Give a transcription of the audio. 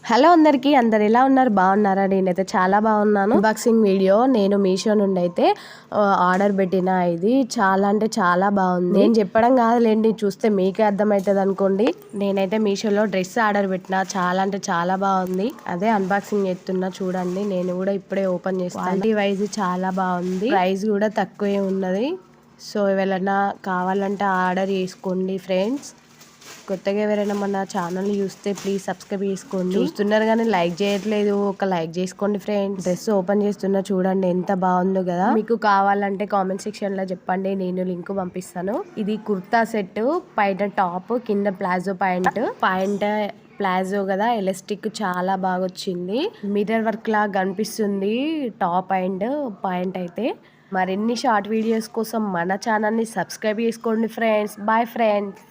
Hello అందరికీ, అందరు ఎలా ఉన్నారు? బాగున్నారా? నేనైతే చాలా బాగున్నాను. అన్బాక్సింగ్ వీడియో నేను మీషో నుండి అయితే ఆర్డర్ పెట్టిన. ఇది చాలా అంటే చాలా బాగుంది. నేను చెప్పడం కాదులేండి, చూస్తే మీకే అర్థమవుతుంది అనుకోండి. నేనైతే మీషోలో డ్రెస్ ఆర్డర్ పెట్టిన. చాలా అంటే చాలా బాగుంది. అదే అన్బాక్సింగ్ చేస్తున్నా, చూడండి. నేను కూడా ఇప్పుడే ఓపెన్ చేస్తాను. క్వాలిటీ వైజ్ చాలా బాగుంది, ప్రైస్ కూడా తక్కువే ఉన్నది. సో ఎవరైనా కావాలంటే ఆర్డర్ చేసుకోండి ఫ్రెండ్స్. కొత్తగా ఎవరైనా మన ఛానల్ చూస్తే ప్లీజ్ సబ్స్క్రైబ్ చేసుకోండి. చూస్తున్నారు కానీ లైక్ చేయట్లేదు, ఒక లైక్ చేసుకోండి ఫ్రెండ్స్. డ్రెస్ ఓపెన్ చేస్తున్నా, చూడండి ఎంత బాగుందో కదా. మీకు కావాలంటే కామెంట్ సెక్షన్ లో చెప్పండి, నేను లింక్ పంపిస్తాను. ఇది కుర్తా సెట్, పైన టాప్, కింద ప్లాజో పాయింట్ ప్లాజో కదా, ఎలాస్టిక్ చాలా బాగా వచ్చింది. మిర్రర్ వర్క్ లాగా కనిపిస్తుంది టాప్ అండ్ పాయింట్ అయితే. మరిన్ని షార్ట్ వీడియోస్ కోసం మన ఛానల్ని సబ్స్క్రైబ్ చేసుకోండి ఫ్రెండ్స్. Bye friends.